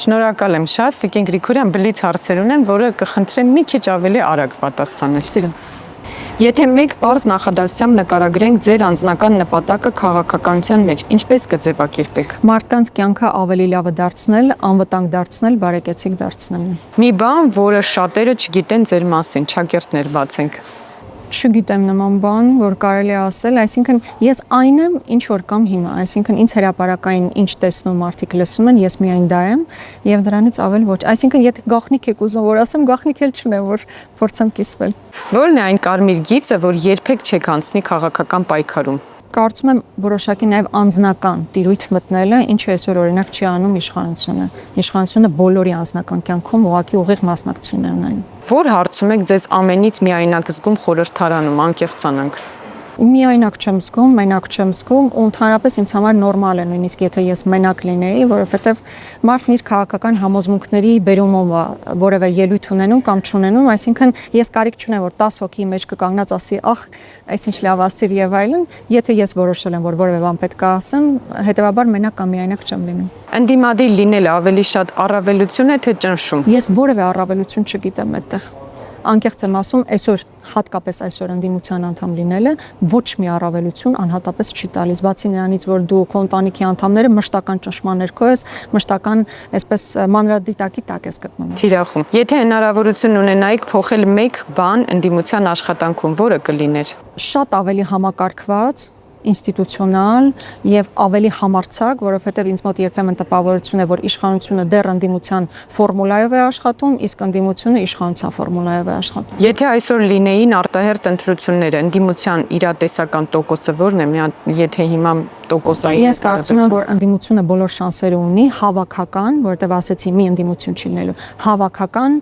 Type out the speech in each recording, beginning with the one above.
Շնորհակալ եմ շատ, Տիկին Գրիգորյան, բլից հարցեր ունեմ, որը կխնդրեմ մի քիչ ավելի արագ պատասխանել։ Սիրում։ Եթե մեկ բարձ նախադասությամբ նկարագրենք ձեր անձնական նպատակը քաղաքականության մեջ, ինչպես կձևակերպեք։ Մարդկանց կյանքը ավելի լավը դարձնել, անվտանգ դարձնել, բարեկեցիկ դարձնել։ Մի բան, որը շատերը չգիտեն ձեր մասին, ճակերտներ բացենք։ Չգիտեմ նման բան, որ կարելի է ասել, այսինքն ես այն եմ, ինչ որ կամ հիմա, այսինքն ինձ հրապարակային ինչ տեսնում մարդիկ լսում են, ես միայն դա եմ եւ դրանից ավել ոչ, այսինքն եթե գաղտնիք եք ուզում որ ասեմ, գաղտնիք էլ չունեմ, որ փորձեմ կիսվել։ Որն է այն կարմիր գիծը, որ երբեք չեք անցնի քաղաքական պայքարում։ Կարծում եմ որոշակի նաև անձնական տիրույթ մտնելը, ինչը այսօր օրինակ չի անում իշխանությունը։ Իշխանությունը բոլորի անձնական կյանքում ուղղակի ուղիղ մասնակցություն է ունենում։ Որ հարցում եք ձեզ ամենից միայնակ զգում խորհրդարանում, անկեղծանանք։ Միայնակ չեմ զգում, մենակ չեմ զգում, ու ընդհանրապես ինձ համար նորմալ է նույնիսկ եթե ես մենակ լինեի, որովհետև մարդն իր քաղաքական համոզմունքների բերումով որևէ ելույթ ունենում կամ չունենում, այսինքն ես կարիք չունեմ որ 10 հոգի մեջ կկանգնած ասի, ախ, այսինչ լավ ասիր եւ այլն, եթե ես որոշել եմ որ որևէ բան պետք է ասեմ, հետեւաբար մենակ կամ միայնակ չեմ լինում։ Ընդդիմադիր լինելը ավելի շատ առավելություն է թե ճնշում։ Ես որևէ առավելություն չգիտեմ այդտեղ։ Անկեղծ եմ ասում, այսօր հատկապես այսօր ընդդիմության անդամ լինելը ոչ մի առավելություն անհատապես չի տալիս, բացի նրանից, որ դու քո ընտանիքի անդամները մշտական ճնշման ներքո ես, մշտական այսպես մանրադիտակի տակ ես գտնվում։ Թիրախում։ Եթե հնարավորություն ունենայիք փոխել մեկ բան ընդդիմության աշխատանքում, որը կլիներ։ Շատ ավելի համակարգված ինստիտուցիոնալ եւ ավելի համարձակ, որովհետեւ ինձ մոտ երբեմն տպավորություն է, որ իշխանությունը դեռ ընդդիմության ֆորմուլայով է աշխատում, իսկ ընդդիմությունը իշխանության ֆորմուլայով է աշխատում։ Եթե այսօր լինեին արտահերտ ընտրությունները, ընդդիմության իրատեսական տոկոսը որն է, եթե հիմա տոկոսային։ Ես կարծում եմ, որ ընդդիմությունը բոլոր շանսերը ունի հավաքական, որովհետեւ ասեցի մի ընդդիմություն չի լինելու, հավաքական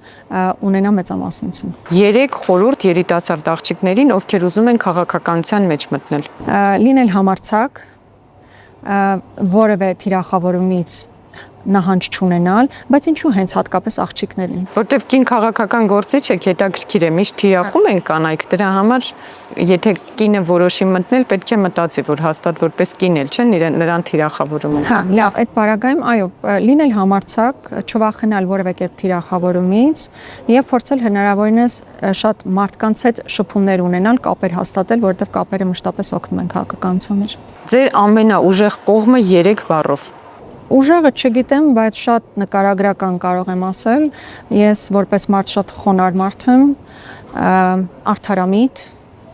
ունենա մեծամասնություն։ 3 խորհուրդ երիտասարդ աղջիկներին, ովքեր ուզում են քաղաքականության մեջ մտնել։ Լինել համարձակ, որևէ թիրախավորումից նահանջ չունենալ, բայց ինչու հենց հատկապես աղջիկներին։ Որտեվ կին քաղաքական գործիչ եք, հետաքրքիր է, միշտ թիրախում են կանայք, դրա համար եթե կինը որոշի մտնել, պետք է մտածի, որ հաստատ որպես կին էլ չեն, նրան թիրախավորում են։ Հա, լավ, այդ պարագայում, այո, լինել համարձակ, չվախենալ որևէ կերպ թիրախավորումից եւ փորձել հնարավորինս շատ մարդկանց հետ շփումներ ունենալ, կապեր հաստատել, որովհետեւ կապերը մշտապես օգնում են քաղաքականության մեջ։ Ձեր ամենաուժեղ կողմը 3 բառով։ Ուժեղը չգիտեմ, բայց շատ նկարագրական կարող եմ ասել, ես որպես մարդ շատ խոնարհ մարդ եմ, արդարամիտ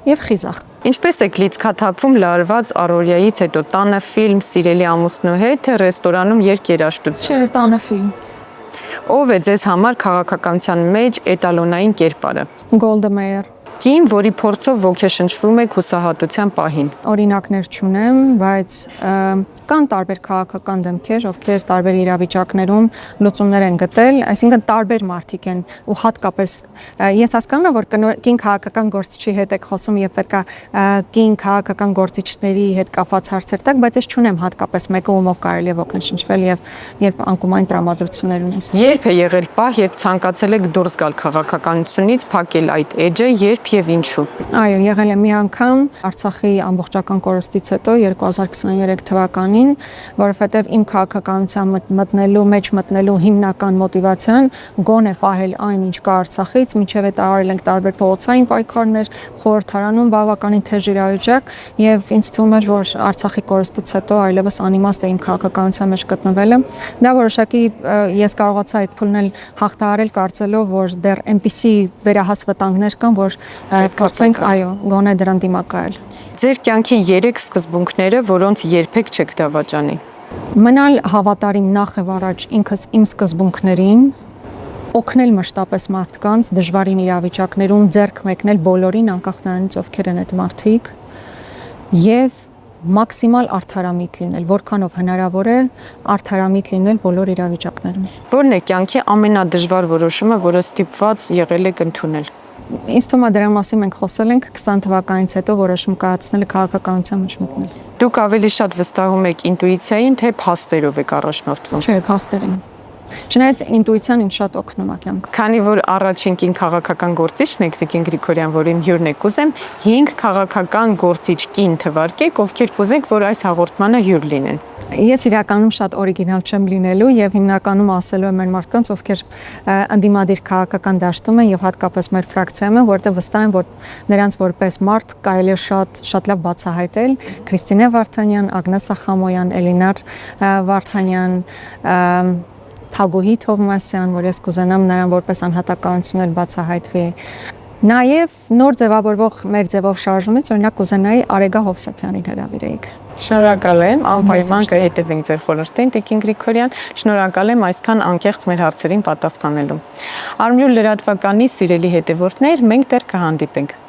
եւ խիզախ։ Ինչպես եք լիցքաթափվում լարված առօրյայից հետո տանը ֆիլմ, սիրելի ամուսնու հետ, թե ռեստորանում երգերաշտություն։ Չէ, տանը ֆիլմ։ Ով է ձեզ համար քաղաքականության մեջ էտալոնային կերպարը։ Գոլդա Մեյեր։ Կին, որի փորձով ոգեշնչվում եք հուսահատության պահին։ Օրինակներ չունեմ, բայց կան տարբեր քաղաքական դեմքեր, ովքեր տարբեր իրավիճակներում լուծումներ են գտել, այսինքն տարբեր մարդիկ են ու հատկապես ես հասկանում եմ, որ կին քաղաքական գործիչի հետ եք խոսում եւ պետքա կին քաղաքական գործիչների հետ կապված հարցեր տակ, բայց ես չունեմ հատկապես մեկը, ումով կարելի է ոգեշնչվել եւ երբ անկումային տրամադրություններ ունես։ Երբ է եղել պահ, երբ ցանկացել եք դուրս գալ քաղաքականությունից, փակել այդ էջը, երբ եւ ինչու։ Այո, եղել է մի անգամ Արցախի ամբողջական կորստից հետո 2023 թվականին, որովհետև իմ քաղաքականության մտնելու հիմնական մոտիվացիան գոնե պահել այն, ինչ կա Արցախից, մինչև այդ արել ենք տարբեր փողոցային պայքարներ, խորհրդարանում բավականին թեժ իրավիճակ, եւ ինձ թվում էր, որ Արցախի կորստից հետո այլևս անիմաստ է իմ քաղաքականության մեջ գտնվելը։ Դա որոշակի ես կարողացա այդ փուլն հաղթահարել կարծելով, որ դեռ այնպիսի վերահաս վտանգներ կան, որ փորձենք, այո, գոնե դրան դիմակայել։ Ձեր կյանքի 3 սկզբունքները, որոնց երբեք չեք դավաճանի։ Մնալ հավատարիմ նախ եւ առաջ ինքս իմ սկզբունքներին, օգնել մշտապես մարդկանց դժվարին իրավիճակներում, ձեռք մեկնել բոլորին, անկախ նրանից ովքեր են այդ մարդիկ, եւ մաքսիմալ արդարամիտ լինել, որքանով հնարավոր է արդարամիտ լինել բոլոր իրավիճակներում։ Որն է կյանքի ամենադժվար որոշումը, որը ստիպված եղել եք ընդունել։ Ինձ թվում է դրա մասին մենք խոսել ենք 20 թվականից հետո որոշում կայացնելը քաղաքականության մեջ մտնել։ Դուք ավելի շատ վստահում եք ինտուիցիային, թե փաստերով եք առաջնորդվում։ Չէ, փաստերին։ Չնայած ինտուիցիան ինձ շատ օգնում է կյանքում։ Քանի որ առաջին կին քաղաքական գործիչն եք Տիկին Գրիգորյան, որին հյուրն եք ուզեմ, 5 քաղաքական գործիչ կին թվարկեք, ովքեր կուզեք, որ այս հաղորդմանը հյուր լինեն։ Ես իրականում շատ օրիգինալ չեմ լինելու եւ հիմնականում ասելու եմ այն մարդկանց, ովքեր ընդդիմադիր քաղաքական դաշտում են եւ հատկապես մեր ֆրակցիայում են, որտեղ վստահ եմ, որ նրանց որպես մարդ կարելի է շատ լավ բացահայտել Քրիստինե Վարդանյան, Ագնես Ախամոյան, Էլինար Վարդանյան, Թագուհի Թովմասյան, որ ես կուզենամ նրան որպես անհատականություն էլ բացահայտվի։ Նաև նոր ձևավորվող մեր ձևով շարժումից օրինակ կուզենայի Արեգա Հովսեփյանին հրավիրեիք։ Շնորհակալ եմ, անպայման կհետևենք ձեր խորհրդին, Տիկին Գրիգորյան, շնորհակալ եմ այսքան անկեղծ մեր հարցերին պատասխանելու։ Արմյուր լրատվականի սիրելի հետևորդներ, մենք դեռ կհանդիպենք։